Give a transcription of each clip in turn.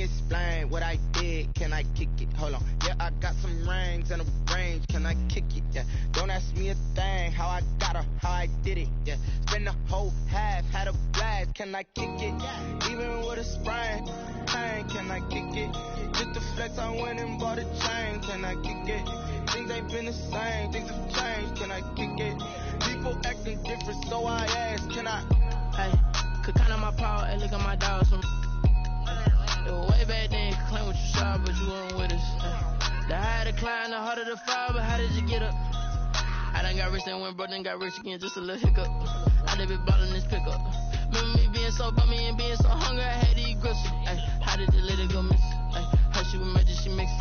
me explain what I did. Can I kick it? Hold on. Yeah, I got some rings and a range. Can I kick it? Yeah. Don't ask me a thing. How I got her, how I did it. Yeah. Spend the whole half, had a blast. Can I kick it? Even with a sprain, pain. Can I kick it? Just to flex, I went and bought a chain. Can I kick it? Things ain't been the same. Things have changed. Can I kick it? People acting different, so I ask. Can I? Hey, could count on my power and look at my dogs. It was way back then, could claim what you saw, but you weren't with us. The higher the climb, the harder the fall, but how did you get up? I done got rich and went broke, then got rich again, just a little hiccup. I done been ballin' this pickup. Remember me being so bummy and being so hungry, I had to eat gristle. How did you let it go miss? How she was magic, she mixed.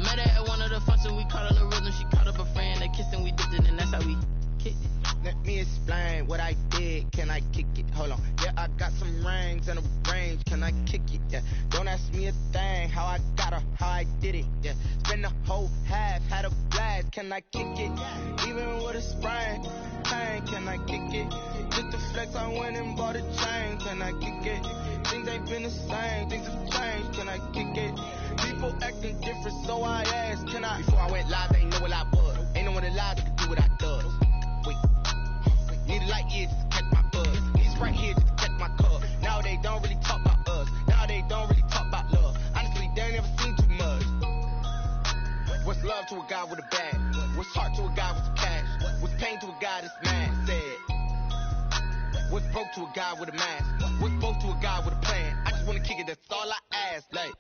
Met her at one of the functions, we caught her the rhythm, she caught up a friend, they kissed and we dipped it, and that's how we kicked it. Let me explain what I did. Can I kick it? Hold on. Yeah, I got some rings and a range. Can I kick it? Yeah. Don't ask me a thing. How I got her, how I did it. Yeah. Spend the whole half, had a blast. Can I kick it? Even with a sprain, pain. Can I kick it? Just to flex, I went and bought a chain. Can I kick it? Things ain't been the same. Things have changed. Can I kick it? People acting different, so I ask. Can I? Before I went live, they ain't know what I was. Ain't no one alive that could do what I does. Wait. Need a light here just to catch my buzz. Need a Sprite here just to catch my cup. Now they don't really talk about us. Now they don't really talk about love. Honestly, they ain't never seen too much. What's love to a guy with a bag? What's heart to a guy with some cash? What's pain to a guy that's mad? Said. What's broke to a guy with a mask? What's broke to a guy with a plan? I just wanna kick it, that's all I ask. Like,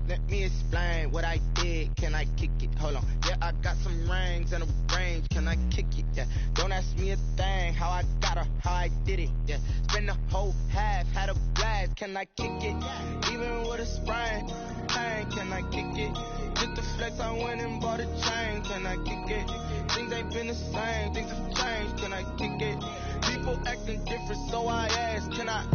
let me explain what I did. Can I kick it? Hold on. Yeah, I got some rings and a range. Can I kick it? Yeah. Don't ask me a thing. How I got her, how I did it. Yeah. Spend the whole half, had a blast. Can I kick it? Even with a sprain, pain. Can I kick it? Just to flex, I went and bought a chain. Can I kick it? Things ain't been the same. Things have changed. Can I kick it? People acting different, so I ask. Can I?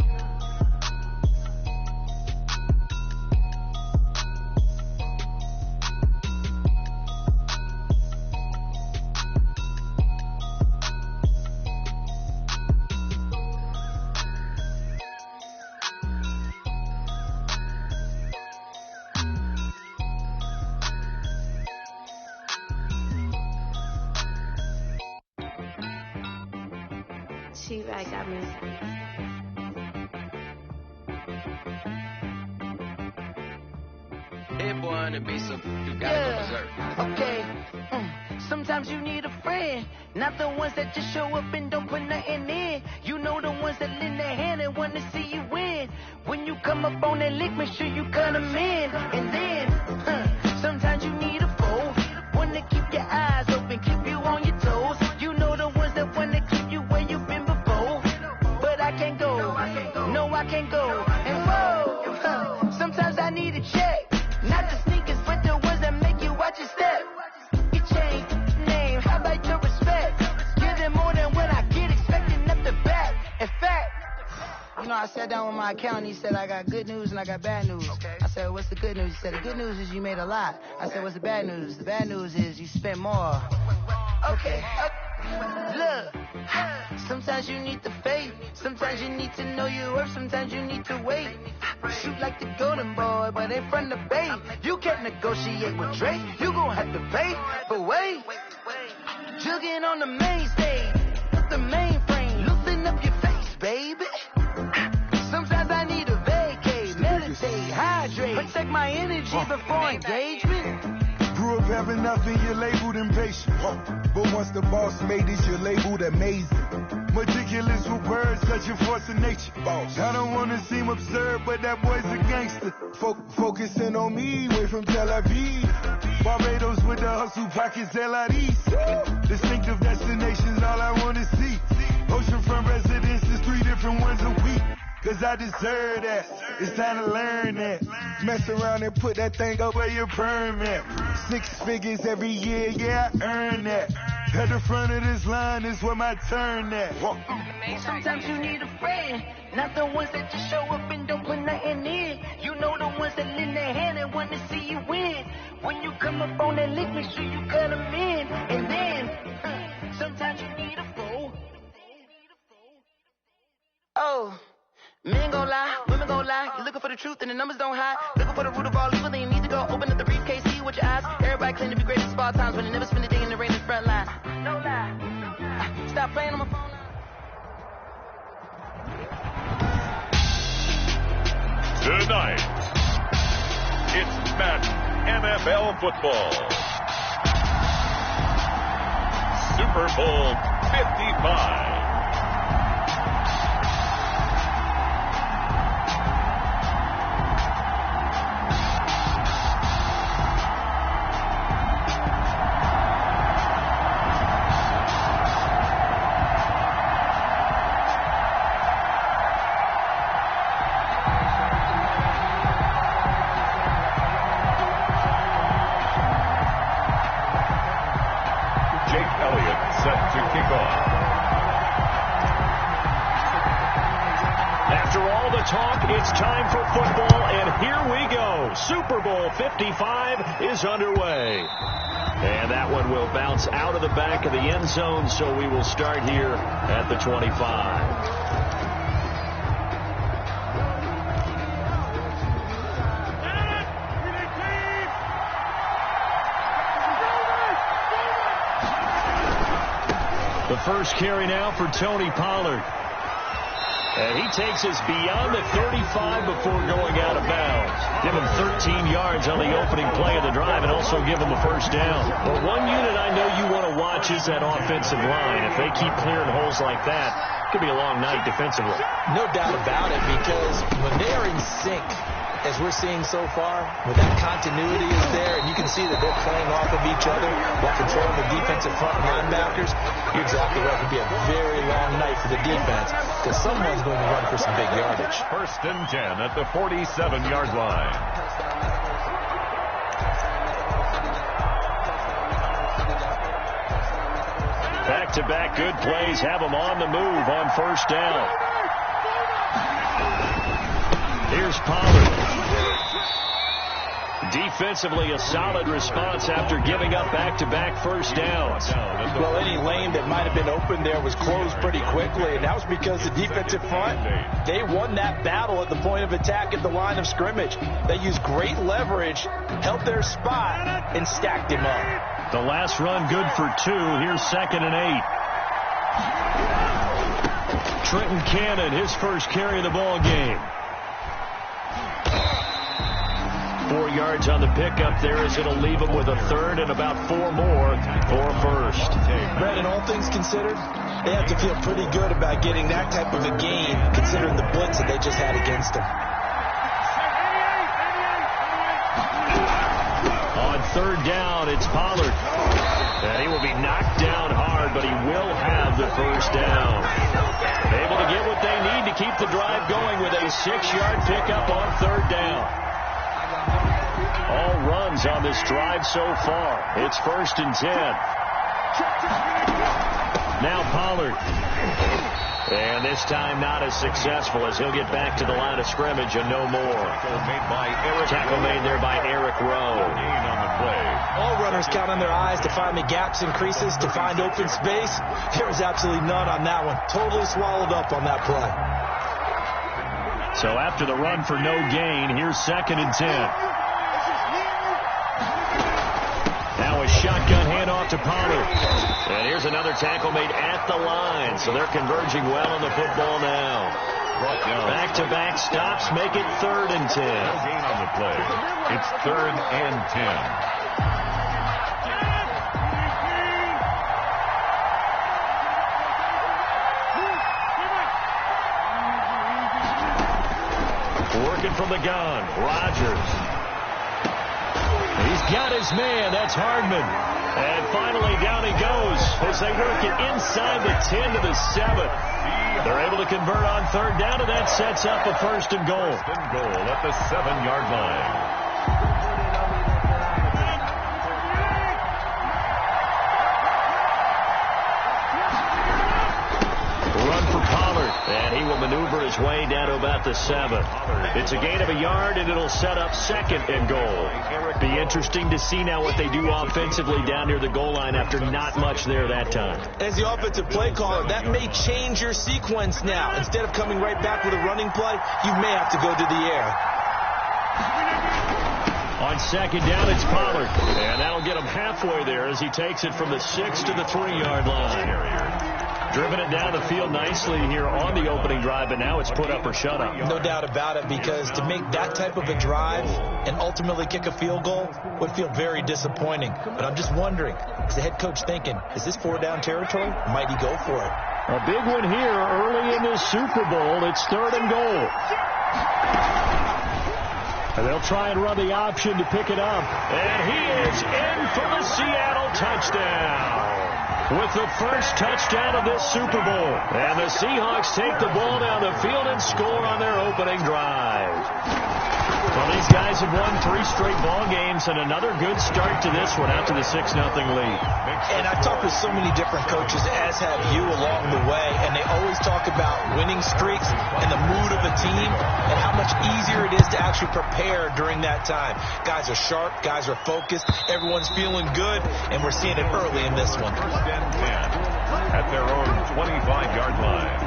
T-Rag got me. Hit boy on the beat, so you gotta go berserk. Okay. Sometimes you need a friend, not the ones that just show up and don't put nothing in. You know the ones that lend their hand and want to see you win. When you come up on that lick, make sure you cut them in. And then, sometimes you need a foe, one to keep your eyes open, keep you on your toes. You know the ones that want to keep you where you've been before. But I can't go, no I can't go. And whoa, sometimes I need a check, not the sneakers, but the ones that make you watch your step. Your chain, name, how about your respect? Give them more than what I get, expecting up the back. In fact, you know, I sat down with my accountant, he said I got good news and I got bad news. Okay. I said, what's the good news? He said, the good news is you made a lot. I said, what's the bad news? The bad news is you spent more. Okay. Look, sometimes you need the faith, sometimes you need to know your worth, sometimes you need to wait. Shoot like the golden boy, but in front of Bay. You can't negotiate with Drake, you gon' have to pay. But wait, jugging on the main stage, the mainframe, loosen up your face, baby. Sometimes I need a vacate, meditate, hydrate, protect my energy before engagement. Grew up having nothing, you're labeled impatient. But once the boss made it, you're labeled amazing. Meticulous with words, such a force of nature. I don't wanna seem absurd, but that boy's a gangster. Focusing on me, way from Tel Aviv. Barbados with the hustle pockets, LREs. Distinctive destinations, all I wanna see. Oceanfront residences, 3 different ones a week. Cause I deserve that, it's time to learn that. Mess around and put that thing up where your permit. 6 figures every year, yeah, I earn that. At the front of this line is where my turn at. Sometimes you need a friend, not the ones that just show up and don't put nothing in. You know the ones that lend their hand and want to see you win. When you come up on that lick, make sure you cut them in. And then, sometimes you need a foe. Oh. Men gon' lie, women gon' lie. You looking for the truth and the numbers don't hide. Looking for the root of all evil, then you need to go open up the briefcase, see with your eyes. Everybody claim to be greatest of all times, but they never spend a day in the rain in the front line. No lie. Stop playing on my phone. Tonight, it's Madden NFL football. Super Bowl 55. It's time for football, and here we go. Super Bowl 55 is underway. And that one will bounce out of the back of the end zone, so we will start here at the 25. The first carry now for Tony Pollard. And he takes us beyond the 35 before going out of bounds. Give him 13 yards on the opening play of the drive and also give him a first down. But one unit I know you want to watch is that offensive line. If they keep clearing holes like that, it could be a long night defensively. No doubt about it, because when they are in sync, as we're seeing so far, when that continuity is there and you can see that they're playing off of each other while controlling the defensive front linebackers, you're exactly right. It could be a very long night for the defense because someone's going to run for some big yardage. First and 10 at the 47-yard line. Back-to-back good plays have them on the move on first down. Here's Pollard. Defensively, a solid response after giving up back-to-back first downs. Well, any lane that might have been open there was closed pretty quickly, and that was because the defensive front, they won that battle at the point of attack at the line of scrimmage. They used great leverage, held their spot, and stacked him up. The last run good for 2. Here's 2nd and 8. Trenton Cannon, his first carry of the ball game. 4 yards on the pickup there as it'll leave them with a third and about 4 more for first. Brandon, all things considered, they have to feel pretty good about getting that type of a gain considering the blitz that they just had against them. On third down, it's Pollard. And he will be knocked down hard, but he will have the first down. Able to get what they need to keep the drive going with a 6-yard pickup on third down. All runs on this drive so far. It's 1st and 10. Now Pollard. And this time not as successful as he'll get back to the line of scrimmage and no more. Tackle made there by Eric Rowe. All runners count on their eyes to find the gaps and creases, to find open space. There was absolutely none on that one. Totally swallowed up on that play. So after the run for no gain, here's 2nd and 10. Now a shotgun handoff to Pollard. And here's another tackle made at the line. So they're converging well on the football now. Back-to-back stops make it 3rd and 10. No gain on the play. It's 3rd and 10. Working from the gun, Rodgers. He's got his man. That's Hardman. And finally, down he goes as they work it inside the 10 to the 7. They're able to convert on third down, and that sets up a 1st and goal. 1st and goal at the 7-yard line. Run for Pollard, and he will maneuver his way down to about at the 7. It's a gain of a yard, and it'll set up 2nd and goal. Be interesting to see now what they do offensively down near the goal line after not much there that time. As the offensive play caller, that may change your sequence now. Instead of coming right back with a running play, you may have to go to the air. On 2nd down, it's Pollard. And that'll get him halfway there as he takes it from the 6 to the 3-yard line. Driven it down the field nicely here on the opening drive, but now it's put up or shut up. No doubt about it, because to make that type of a drive and ultimately kick a field goal would feel very disappointing. But I'm just wondering, is the head coach thinking, is this 4-down territory? Might he go for it? A big one here early in this Super Bowl. It's 3rd and goal. And they'll try and run the option to pick it up. And he is in for the Seattle touchdown. With the first touchdown of this Super Bowl. And the Seahawks take the ball down the field and score on their opening drive. Well, these guys have won 3 straight ball games, and another good start to this one after the 6-0 lead. And I've talked with so many different coaches, as have you, along the way, and they always talk about winning streaks and the mood of a team and how much easier it is to actually prepare during that time. Guys are sharp, guys are focused, everyone's feeling good, and we're seeing it early in this one. 1st and 10 at their own 25-yard line.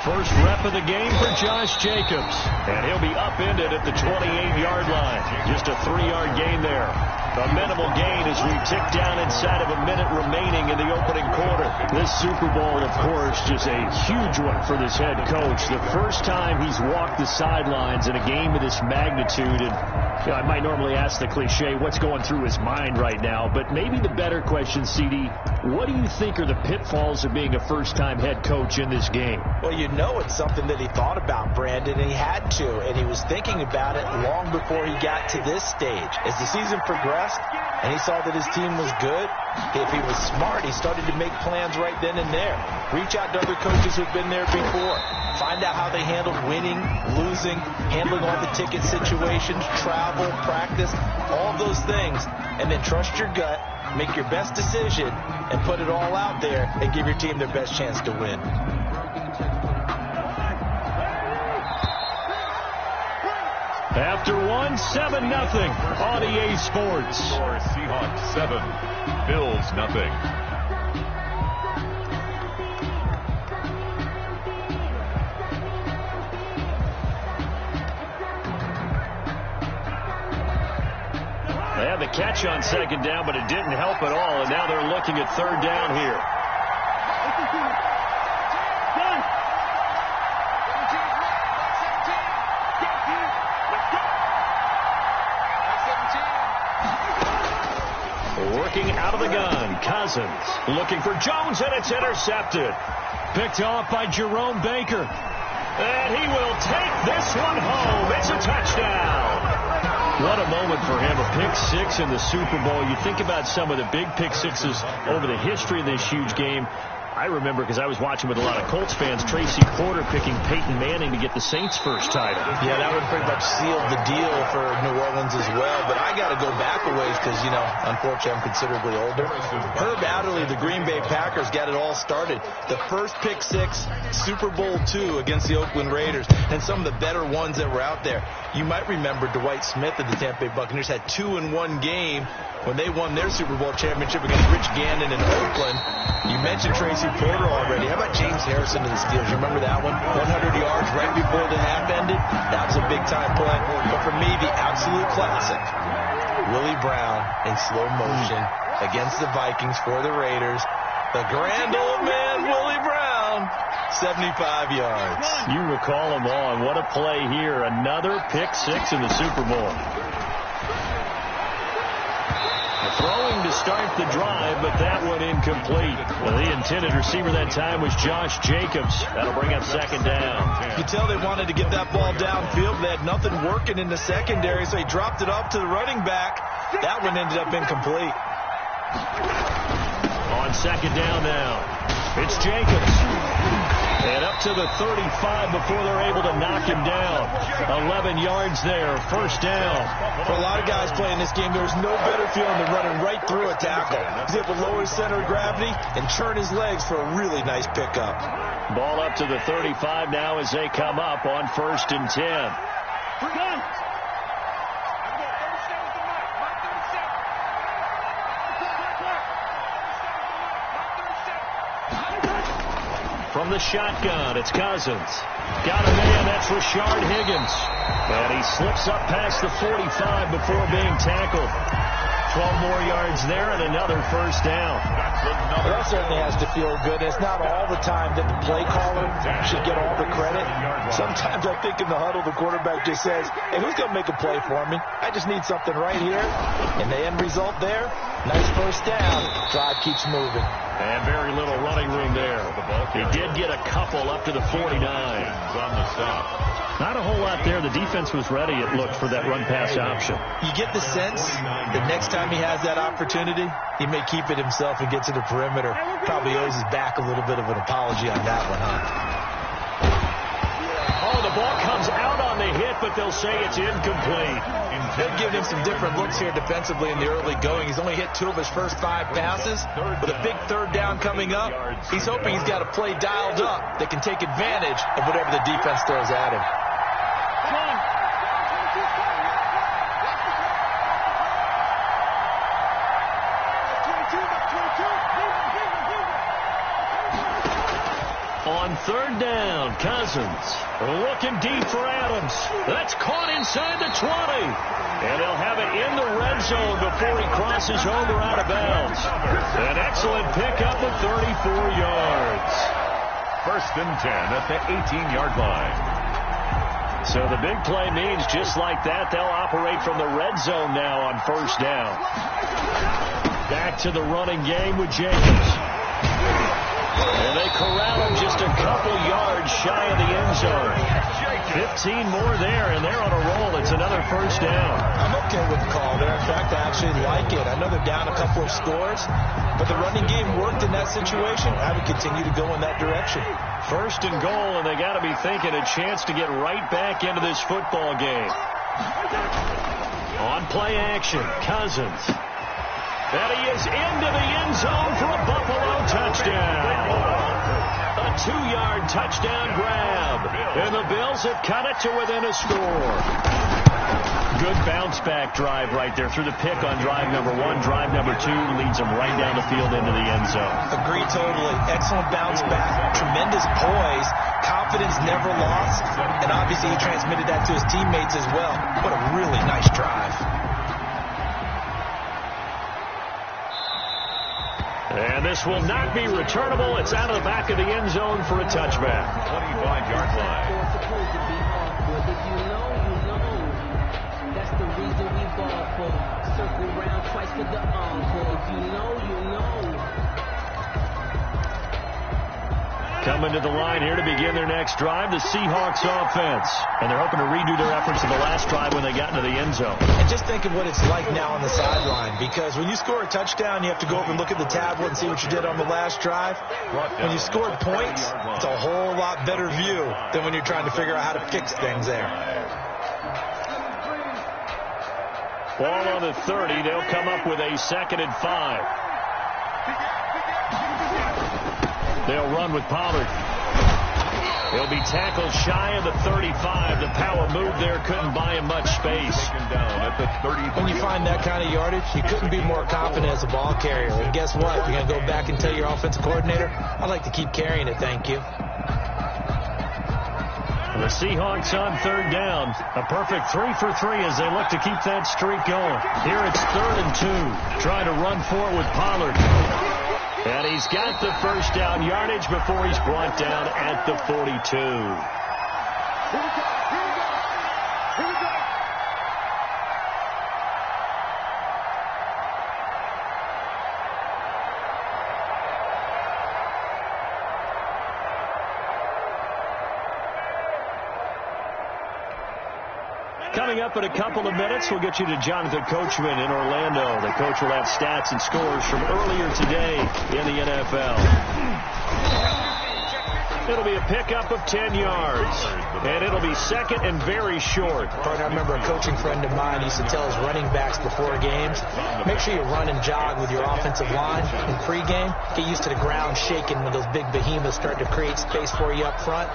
First rep of the game for Josh Jacobs. And he'll be upended at the 28-yard line. Just a 3-yard gain there. A minimal gain as we tick down inside of a minute remaining in the opening quarter. This Super Bowl, of course, just a huge one for this head coach. The first time he's walked the sidelines in a game of this magnitude. And I might normally ask the cliche, what's going through his mind right now? But maybe the better question, CD, what do you think are the pitfalls of being a first-time head coach in this game? Well, you know it's something that he thought about, Brandon, and he had to. And he was thinking about it long before he got to this stage. As the season progressed, and he saw that his team was good, if he was smart, he started to make plans right then and there. Reach out to other coaches who've been there before. Find out how they handled winning, losing, handling all the ticket situations, travel, practice, all those things. And then trust your gut, make your best decision, and put it all out there and give your team their best chance to win. After 7-0 on EA Sports. Seahawks 7, Bills 0. They had the catch on 2nd down, but it didn't help at all, and now they're looking at 3rd down here. Working out of the gun, Cousins looking for Jones, and it's intercepted. Picked off by Jerome Baker. And he will take this one home. It's a touchdown. What a moment for him, a pick-6 in the Super Bowl. You think about some of the big pick-6s over the history of this huge game. I remember, because I was watching with a lot of Colts fans, Tracy Porter picking Peyton Manning to get the Saints' first title. Yeah, that would pretty much seal the deal for New Orleans as well. But I got to go back a ways because, you know, unfortunately I'm considerably older. Herb Adderley, the Green Bay Packers, got it all started. The first pick-6, Super Bowl II against the Oakland Raiders, and some of the better ones that were out there. You might remember Dwight Smith of the Tampa Bay Buccaneers had 2 in one game when they won their Super Bowl championship against Rich Gannon in Oakland. You mentioned Tracy Porter already. How about James Harrison of the Steelers? You remember that one? 100 yards right before the half ended. That was a big-time play. But for me, the absolute classic, Willie Brown in slow motion against the Vikings for the Raiders. The grand old man, Willie Brown, 75 yards. You recall them all, and what a play here. Another pick-6 in the Super Bowl. Throwing to start the drive, but that one incomplete. Well, the intended receiver that time was Josh Jacobs. That'll bring up 2nd down. You can tell they wanted to get that ball downfield. They had nothing working in the secondary, so he dropped it off to the running back. That one ended up incomplete. On 2nd down now, it's Jacobs. And up to the 35 before they're able to knock him down. 11 yards there, first down. For a lot of guys playing this game, there's no better feeling than running right through a tackle. He's able to lower his center of gravity and turn his legs for a really nice pickup. Ball up to the 35 now as they come up on 1st and 10. From the shotgun, it's Cousins. Got a man, that's Rashard Higgins. And he slips up past the 45 before being tackled. 12 more yards there and another first down. Well, that certainly has to feel good. It's not all the time that the play caller should get all the credit. Sometimes I think in the huddle, the quarterback just says, hey, who's going to make a play for me? I just need something right here. And the end result there, nice first down. Drive keeps moving. And very little running room there. He did get a couple up to the 49. On the stop. Not a whole lot there. The defense was ready, it looked, for that run-pass option. You get the sense that next time he has that opportunity, he may keep it himself and get to the perimeter. Probably owes his back a little bit of an apology on that one, huh? Oh, the ball comes out on the hit, but they'll say it's incomplete. They're giving him some different looks here defensively in the early going. He's only hit 2 of his first 5 passes. With a big third down coming up, he's hoping he's got a play dialed up that can take advantage of whatever the defense throws at him. On 3rd down, Cousins looking deep for Adams. That's caught inside the 20. And they'll have it in the red zone before he crosses over out of bounds. An excellent pickup of 34 yards. 1st and 10 at the 18-yard line. So the big play means just like that, they'll operate from the red zone now on 1st down. Back to the running game with Jacobs. And they corral him just a couple yards shy of the end zone. 15 more there, and they're on a roll. It's another 1st down. I'm okay with the call there. In fact, I actually like it. I know they're down a couple of scores, but the running game worked in that situation. I would continue to go in that direction. 1st and goal, and they got to be thinking a chance to get right back into this football game. On play action, Cousins. And he is into the end zone for a Buffalo touchdown. A 2-yard touchdown grab. And the Bills have cut it to within a score. Good bounce-back drive right there through the pick on drive number 1. Drive number 2 leads them right down the field into the end zone. Agree totally. Excellent bounce-back. Tremendous poise. Confidence never lost. And obviously he transmitted that to his teammates as well. What a really nice drive. And this will not be returnable. It's out of the back of the end zone for a touchback. 25-yard line. If you know, that's the reason we ball for. Circle round twice for the encore. If you know, you know. Coming to the line here to begin their next drive, the Seahawks offense. And they're hoping to redo their efforts in the last drive when they got into the end zone. And just think of what it's like now on the sideline, because when you score a touchdown, you have to go over and look at the tablet and see what you did on the last drive. When you scored points, it's a whole lot better view than when you're trying to figure out how to fix things there. Ball on the 30. They'll come up with a 2nd and 5. They'll run with Pollard. He'll be tackled shy of the 35. The power move there couldn't buy him much space. When you find that kind of yardage, you couldn't be more confident as a ball carrier. And guess what? You're going to go back and tell your offensive coordinator, I'd like to keep carrying it, thank you. The Seahawks on 3rd down. A perfect 3 for 3 as they look to keep that streak going. Here it's 3rd and 2. Trying to run for it with Pollard. And he's got the first down yardage before he's brought down at the 42. Coming up in a couple of minutes, we'll get you to Jonathan Coachman in Orlando. The coach will have stats and scores from earlier today in the NFL. It'll be a pickup of 10 yards. And it'll be second and very short. I remember a coaching friend of mine used to tell his running backs before games, make sure you run and jog with your offensive line in pregame. Get used to the ground shaking when those big behemoths start to create space for you up front.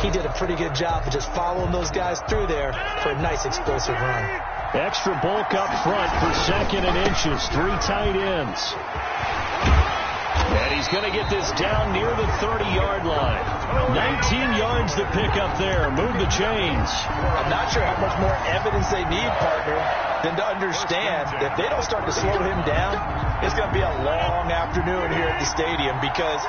He did a pretty good job of just following those guys through there for a nice explosive run. Extra bulk up front for second and inches. 3 tight ends. And he's going to get this down near the 30-yard line. 19 yards to pick up there. Move the chains. I'm not sure how much more evidence they need, partner, than to understand that if they don't start to slow him down, it's going to be a long afternoon here at the stadium because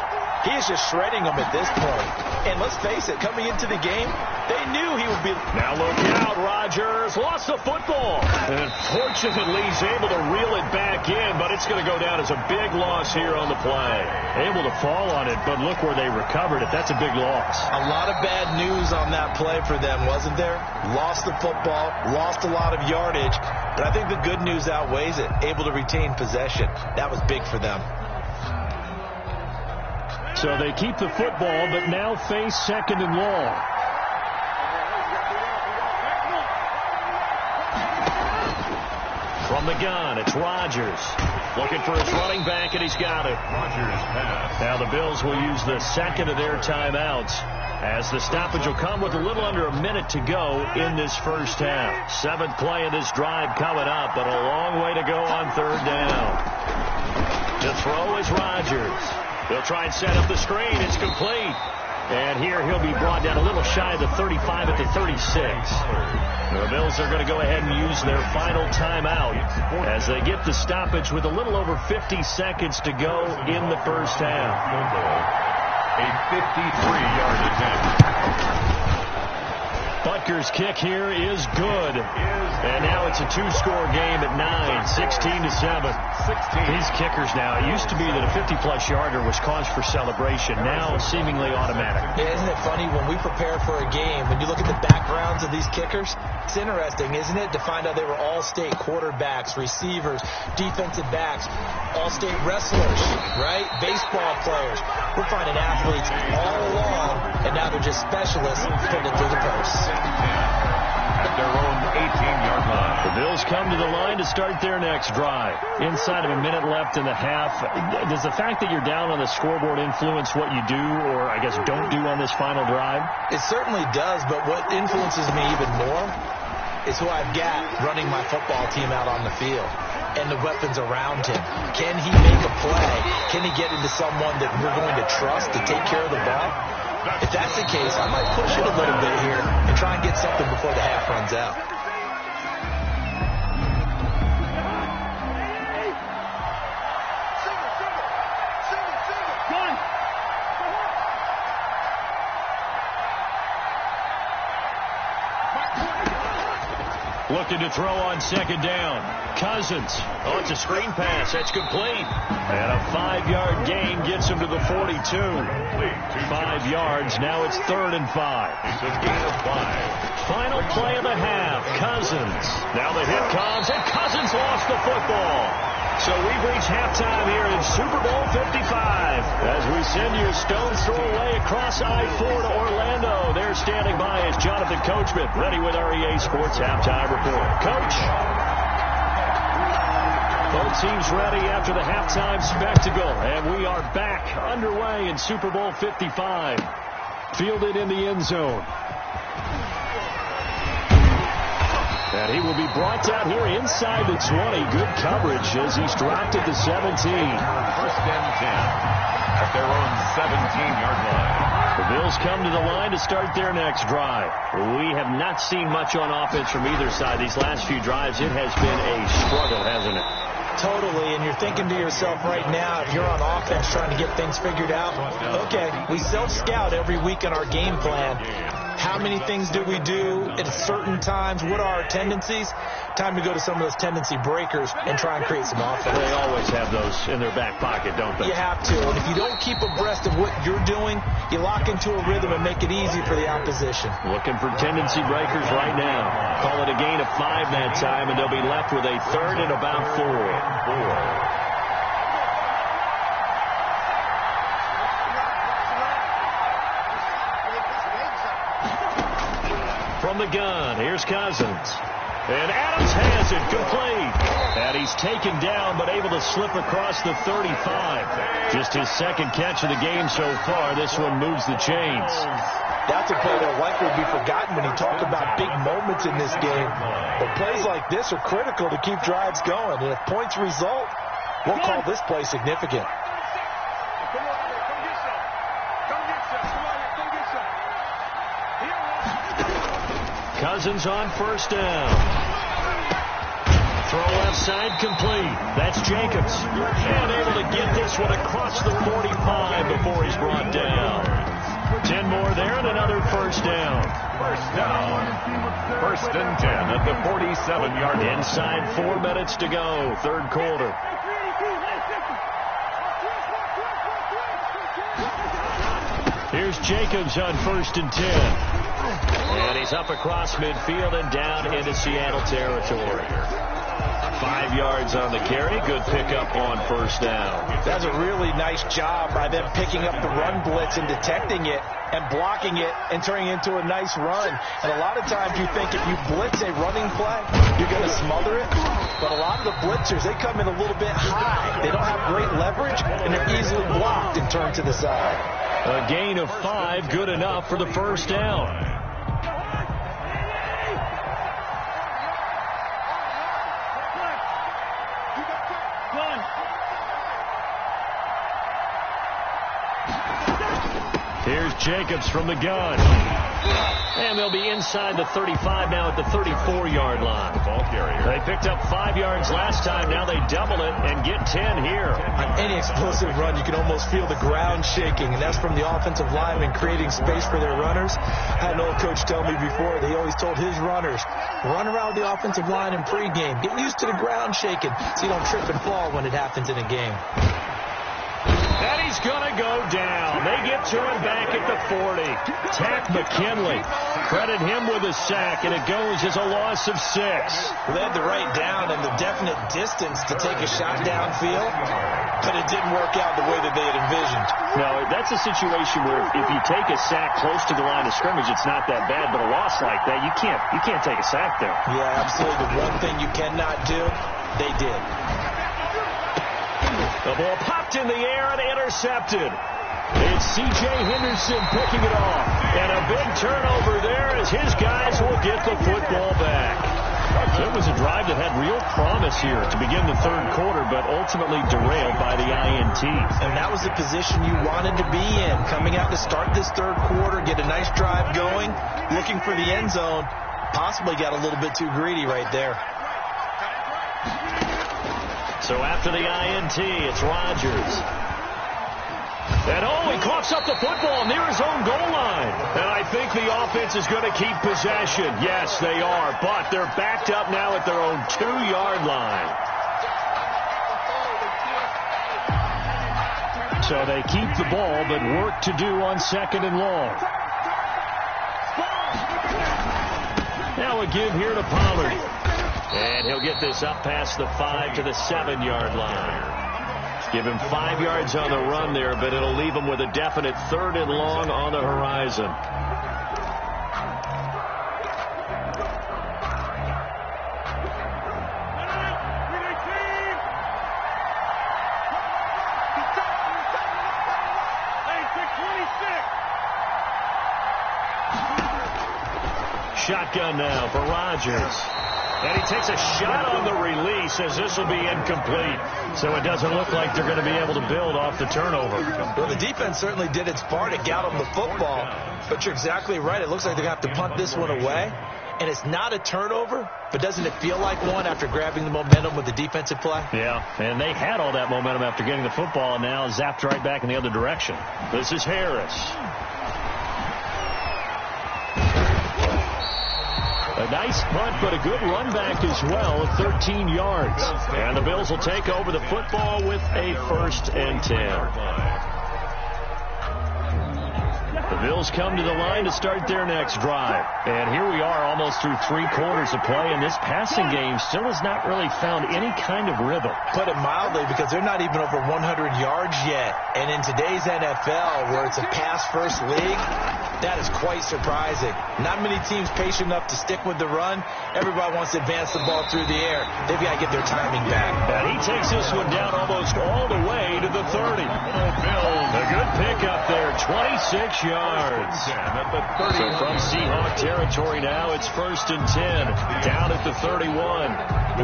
he is just shredding them at this point. And let's face it, coming into the game, they knew he would be... Now look out, Rodgers lost the football. And fortunately, he's able to reel it back in, but it's going to go down as a big loss here on the play. Able to fall on it, but look where they recovered it. That's a big loss. A lot of bad news on that play for them, wasn't there? Lost the football, lost a lot of yardage, but I think the good news outweighs it. Able to retain possession. That was big for them. So they keep the football, but now face second and long. From the gun, it's Rodgers. Looking for his running back, and he's got it. Rodgers pass. Now the Bills will use the second of their timeouts as the stoppage will come with a little under a minute to go in this first half. 7th play of this drive coming up, but a long way to go on third down. To throw is Rodgers. He'll try and set up the screen. It's complete. And here he'll be brought down a little shy of the 35 at the 36. The Bills are going to go ahead and use their final timeout as they get the stoppage with a little over 50 seconds to go in the first half. A 53-yard attempt. Butker's kick here is good. And now it's a 2-score game at 9, 16-7. These kickers now, it used to be that a 50-plus yarder was cause for celebration. Now seemingly automatic. Yeah, isn't it funny when we prepare for a game, when you look at the backgrounds of these kickers, it's interesting, isn't it, to find out they were all-state quarterbacks, receivers, defensive backs, all-state wrestlers, right? Baseball players. We're finding athletes all along, and now they're just specialists putting it through the posts. At their own 18-yard line. The Bills come to the line to start their next drive. Inside of a minute left in the half, does the fact that you're down on the scoreboard influence what you do, or I guess don't do on this final drive? It certainly does, but what influences me even more is who I've got running my football team out on the field and the weapons around him. Can he make a play? Can he get into someone that we're going to trust to take care of the ball? If that's the case, I might push it a little bit here and try and get something before the half runs out. Looking to throw on second down. Cousins. Oh, it's a screen pass. That's complete. And a 5-yard gain gets him to the 42. 5 yards. Now it's 3rd and 5. It's a gain of 5. Final play of the half. Cousins. Now the hit comes, and Cousins lost the football. So we've reached halftime here in Super Bowl 55 as we send you a stone's throw away across I-4 to Orlando. There standing by is Jonathan Coachman, ready with our EA Sports Halftime Report. Coach. Both teams ready after the halftime spectacle, and we are back underway in Super Bowl 55. Fielded in the end zone. And he will be brought down here inside the 20. Good coverage as he's dropped at the 17. 1st and 10 at their own 17-yard line. The Bills come to the line to start their next drive. We have not seen much on offense from either side. These last few drives, it has been a struggle, hasn't it? Totally, and you're thinking to yourself right now, if you're on offense trying to get things figured out, okay, we self-scout every week on our game plan. How many things do we do at certain times? What are our tendencies? Time to go to some of those tendency breakers and try and create some offense. They always have those in their back pocket, don't they? You have to, and if you don't keep abreast of what you're doing, you lock into a rhythm and make it easy for the opposition. Looking for tendency breakers right now. Call it a gain of 5 that time, and they'll be left with a 3rd and about 4. from the gun. Here's Cousins. And Adams has it complete. And he's taken down but able to slip across the 35. Just his second catch of the game so far. This one moves the chains. That's a play that likely will be forgotten when you talk about big moments in this game. But plays like this are critical to keep drives going. And if points result, we'll call this play significant. Cousins on first down. Throw left side complete. That's Jacobs. And able to get this one across the 45 before he's brought down. 10 more there and another first down. First down. First and 10 at the 47-yard line. Inside 4 minutes to go. Third quarter. Here's Jacobs on first and 10. And he's up across midfield and down into Seattle territory. 5 yards on the carry. Good pickup on first down. That's a really nice job by them picking up the run blitz and detecting it and blocking it and turning it into a nice run. And a lot of times you think if you blitz a running play, you're going to smother it. But a lot of the blitzers, they come in a little bit high. They don't have great leverage, and they're easily blocked and turned to the side. A gain of 5, good enough for the first down. Here's Jacobs from the gun. And they'll be inside the 35 now at the 34-yard line. Ball carrier. They picked up 5 yards last time. Now they double it and get 10 here. On any explosive run, you can almost feel the ground shaking, and that's from the offensive linemen creating space for their runners. I had an old coach tell me before, they always told his runners, run around the offensive line in pregame. Get used to the ground shaking so you don't trip and fall when it happens in a game. And he's going to go down. They get to him back at the 40. Tack McKinley. Credit him with a sack, and it goes as a loss of 6. Well, they had the right down and the definite distance to take a shot downfield, but it didn't work out the way that they had envisioned. No, that's a situation where if you take a sack close to the line of scrimmage, it's not that bad, but a loss like that, you can't take a sack there. Yeah, absolutely. The one thing you cannot do, they did. The ball popped in the air and intercepted. It's C.J. Henderson picking it off. And a big turnover there as his guys will get the football back. It was a drive that had real promise here to begin the third quarter, but ultimately derailed by the INT. And that was the position you wanted to be in. Coming out to start this third quarter, get a nice drive going, looking for the end zone. Possibly got a little bit too greedy right there. So after the INT, it's Rodgers. And he coughs up the football near his own goal line. And I think the offense is going to keep possession. Yes, they are, but they're backed up now at their own 2-yard line. So they keep the ball, but work to do on second and long. Now a give here to Pollard. And he'll get this up past the 5 to the 7-yard line. Give him 5 yards on the run there, but it'll leave him with a definite 3rd and long on the horizon. Shotgun now for Rodgers. And he takes a shot on the release as this will be incomplete. So it doesn't look like they're going to be able to build off the turnover. Well, the defense certainly did its part. It got them the football. But you're exactly right. It looks like they're going to have to punt this one away. And it's not a turnover, but doesn't it feel like one after grabbing the momentum with the defensive play? Yeah, and they had all that momentum after getting the football and now zapped right back in the other direction. This is Harris. A nice punt, but a good run back as well of 13 yards. And the Bills will take over the football with a 1st and 10. The Bills come to the line to start their next drive. And here we are almost through 3 quarters of play, and this passing game still has not really found any kind of rhythm. Put it mildly, because they're not even over 100 yards yet. And in today's NFL, where it's a pass-first league, That is quite surprising. Not many teams patient enough to stick with the run. Everybody wants to advance the ball through the air. They've got to get their timing back. And he takes this one down almost all the way to the 30. A good pickup there, 26 yards. So from Seahawk territory now, it's 1st and 10, down at the 31.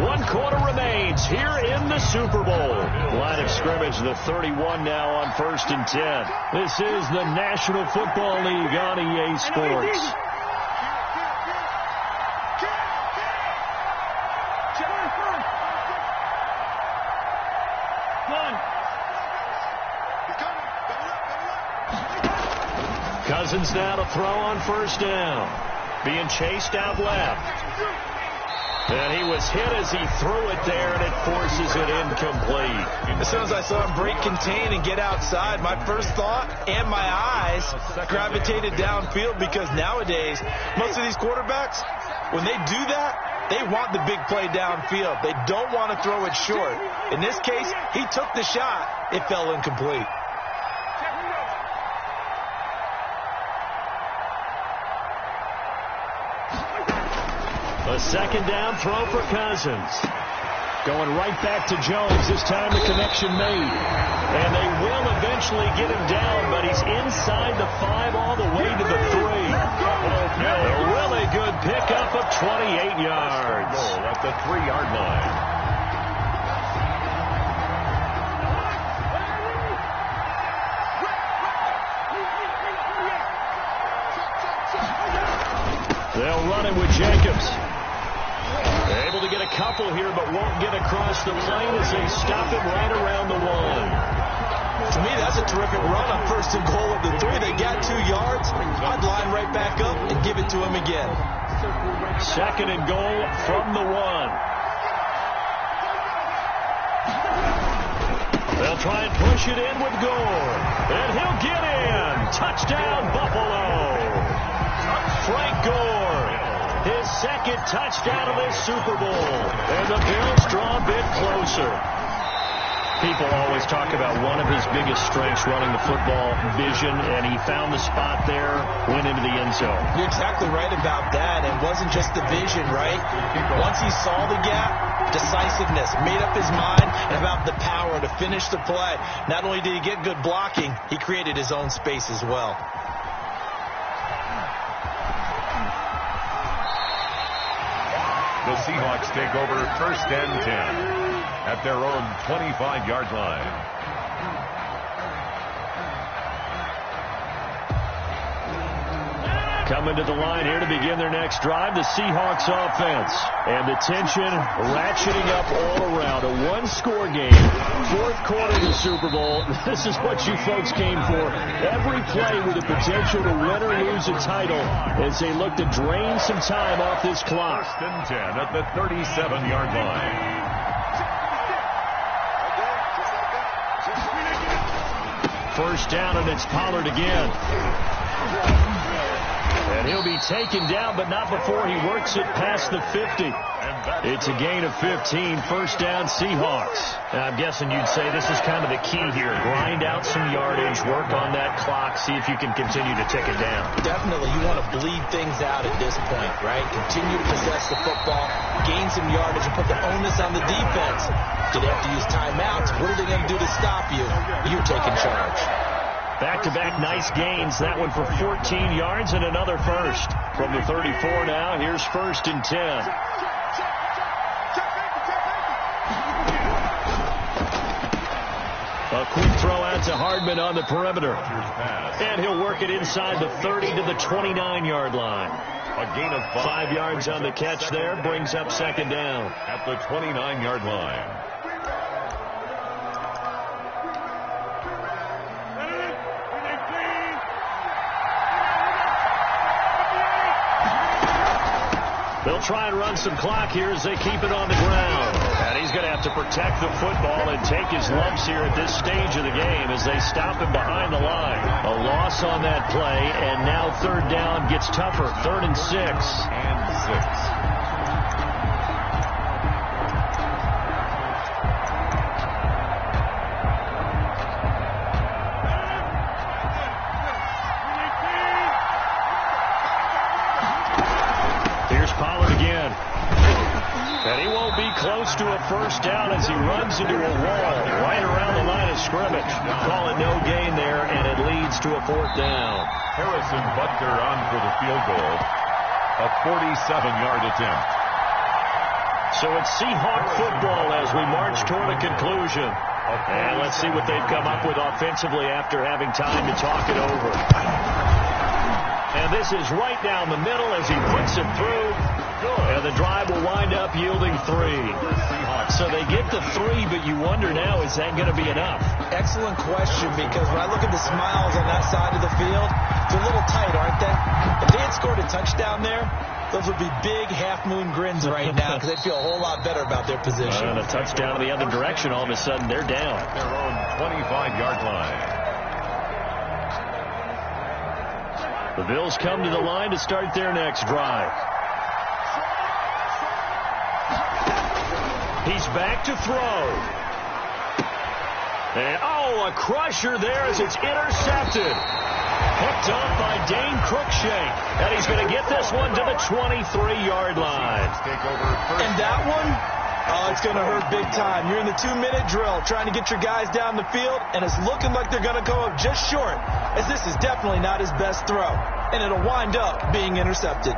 1 quarter remains here in the Super Bowl. Line of scrimmage, the 31 now on 1st and 10. This is the National Football League on EA Sports. Cousins now to throw on 1st down. Being chased out left. And he was hit as he threw it there, and it forces it incomplete. As soon as I saw him break contain and get outside, my first thought and my eyes gravitated downfield, because nowadays, most of these quarterbacks, when they do that, they want the big play downfield. They don't want to throw it short. In this case, he took the shot. It fell incomplete. A 2nd down throw for Cousins. Going right back to Jones. This time the connection made. And they will eventually get him down, but he's inside the 5 all the way to the 3. A really good pickup of 28 yards. At the 3-yard line. They'll run it with Jacobs. They're able to get a couple here, but won't get across the lane as they stop it right around the 1. To me, that's a terrific run on 1st and goal at the 3. They got 2 yards. I'd line right back up and give it to him again. 2nd and goal from the 1. They'll try and push it in with Gore. And he'll get in. Touchdown, Buffalo. Frank Gore, his 2nd touchdown of this Super Bowl. And the Bills draw a bit closer. People always talk about one of his biggest strengths, running the football, vision, and he found the spot there, went into the end zone. You're exactly right about that. It wasn't just the vision, right? Once he saw the gap, decisiveness, made up his mind, and about the power to finish the play. Not only did he get good blocking, he created his own space as well. The Seahawks take over 1st and 10 at their own 25-yard line. Coming to the line here to begin their next drive, the Seahawks offense. And the tension ratcheting up all around. A 1-score game, 4th quarter of the Super Bowl. This is what you folks came for. Every play with the potential to win or lose a title as they look to drain some time off this clock. 1st and 10 at the 37-yard line. First down, and it's Pollard again. And he'll be taken down, but not before he works it past the 50. It's a gain of 15, 1st down Seahawks. And I'm guessing you'd say this is kind of the key here. Grind out some yardage, work on that clock, see if you can continue to tick it down. Definitely, you want to bleed things out at this point, right? Continue to possess the football, gain some yardage, and put the onus on the defense. Do they have to use timeouts? What are they going to do to stop you? You're taking charge. Back-to-back nice gains. That one for 14 yards and another first. From the 34 now, here's 1st and 10. A quick throw out to Hardman on the perimeter. And he'll work it inside the 30 to the 29-yard line. A gain of 5 yards on the catch there. Brings up 2nd down. At the 29-yard line. They'll try and run some clock here as they keep it on the ground. And he's going to have to protect the football and take his lumps here at this stage of the game as they stop him behind the line. A loss on that play, and now 3rd down gets tougher. 3rd and 6. And 6. first down as he runs into a wall right around the line of scrimmage. Call it no gain there, and it leads to a fourth down. Harrison Butker on for the field goal. A 47-yard attempt. So it's Seahawk football as we march toward a conclusion. And let's see what they've come up with offensively after having time to talk it over. And this is right down the middle as he puts it through. And the drive will wind up yielding 3. So they get the 3, but you wonder now, is that going to be enough? Excellent question, because when I look at the smiles on that side of the field, they're a little tight, aren't they? If they had scored a touchdown there, those would be big half-moon grins right now because they'd feel a whole lot better about their position. And a touchdown the other direction, all of a sudden they're down. Their own 25-yard line. The Bills come to the line to start their next drive. He's back to throw. And, a crusher there as it's intercepted. Picked up by Dane Cruikshank. And he's going to get this one to the 23-yard line. And that one, it's going to hurt big time. You're in the 2-minute drill trying to get your guys down the field, and it's looking like they're going to go up just short, as this is definitely not his best throw. And it'll wind up being intercepted.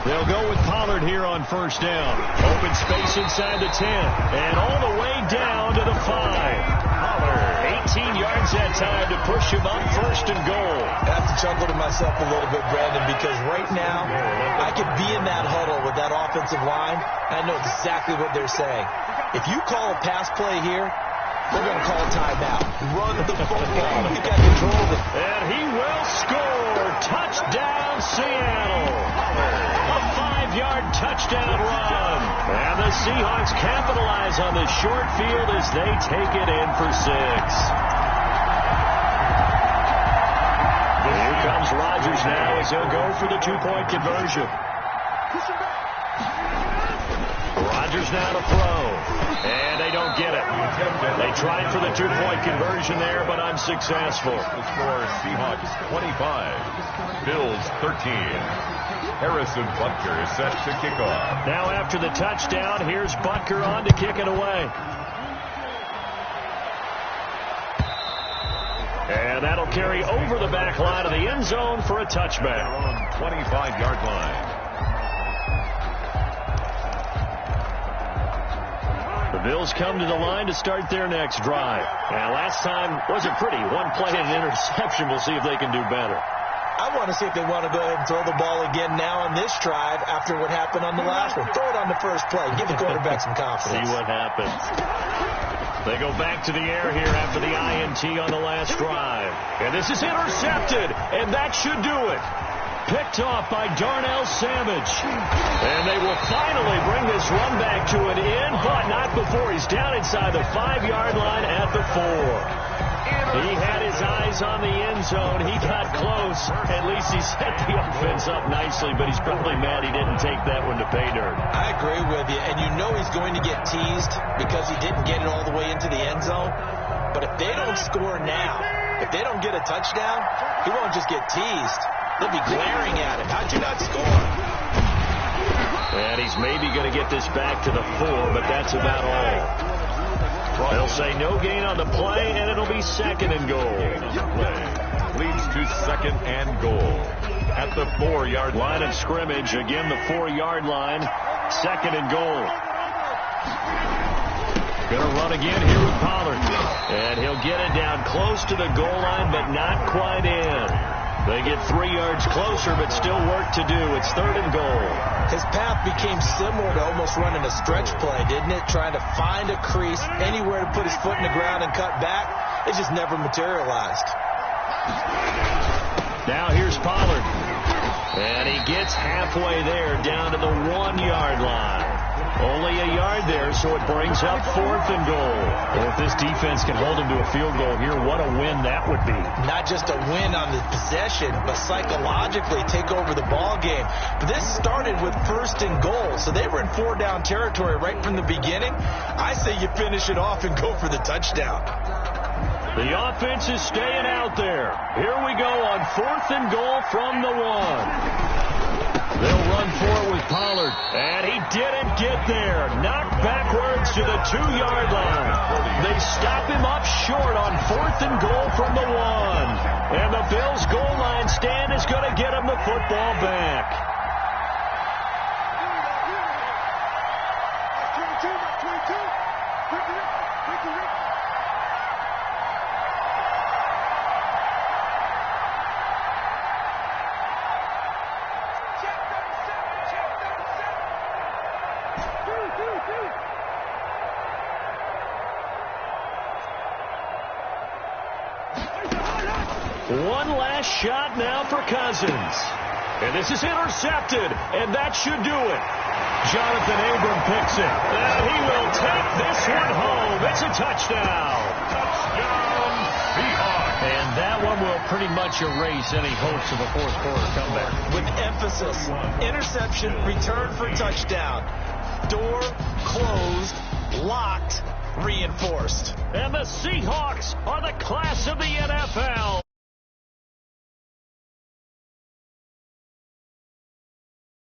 They'll go with Pollard here on first down. Open space inside the 10. And all the way down to the 5. Pollard, 18 yards that time to push him up first and goal. I have to chuckle to myself a little bit, Brandon, because right now I could be in that huddle with that offensive line. I know exactly what they're saying. If you call a pass play here, they're going to call a timeout. Run the football. You got control of it. And he will score. Touchdown, Seattle. A 5-yard touchdown run. And the Seahawks capitalize on the short field as they take it in for 6. Here comes Rodgers now as he'll go for the 2-point conversion. Rodgers now to throw. And they don't get it. They tried for the 2-point conversion there, but unsuccessful. The score, Seahawks 25, Bills 13. Harrison Butker is set to kick off. Now after the touchdown, here's Butker on to kick it away. And that'll carry over the back line of the end zone for a touchback. On 25-yard line. The Bills come to the line to start their next drive. And last time wasn't pretty. One play and an interception. We'll see if they can do better. I want to see if they want to go ahead and throw the ball again now on this drive after what happened on the last one. Throw it on the first play. Give the quarterback some confidence. See what happens. They go back to the air here after the INT on the last drive. And this is intercepted. And that should do it. Picked off by Darnell Savage. And they will finally bring this run back to an end, but not before he's down inside the 5-yard line at the 4. He had his eyes on the end zone. He got close. At least he set the offense up nicely, but he's probably mad he didn't take that one to pay dirt. I agree with you, and you know he's going to get teased because he didn't get it all the way into the end zone. But if they don't score now, if they don't get a touchdown, he won't just get teased. They'll be glaring at him. How'd you not score? And he's maybe going to get this back to the 4, but that's about all. They'll say no gain on the play, and it'll be 2nd and goal. Leads to 2nd and goal at the 4-yard line of scrimmage. Again, the 4-yard line. 2nd and goal. Going to run again here with Pollard. And he'll get it down close to the goal line, but not quite in. They get 3 yards closer, but still work to do. It's 3rd and goal. His path became similar to almost running a stretch play, didn't it? Trying to find a crease, anywhere to put his foot in the ground and cut back. It just never materialized. Now here's Pollard. And he gets halfway there, down to the 1-yard line. Only a yard there, so it brings up 4th and goal. Well, if this defense can hold him to a field goal here, what a win that would be. Not just a win on the possession, but psychologically take over the ball game. But this started with 1st and goal, so they were in 4-down territory right from the beginning. I say you finish it off and go for the touchdown. The offense is staying out there. Here we go on 4th and goal from the 1. They'll run for it with Pollard. And he didn't get there. Knocked backwards to the 2-yard line. They stop him up short on 4th and goal from the 1. And the Bills' goal line stand is going to get him the football back. One last shot now for Cousins. And this is intercepted, and that should do it. Jonathan Abram picks it. And he will take this one home. It's a touchdown. Touchdown, Seahawks. And that one will pretty much erase any hopes of a fourth quarter comeback. With emphasis, interception, return for touchdown. Door closed, locked, reinforced. And the Seahawks are the class of the NFL.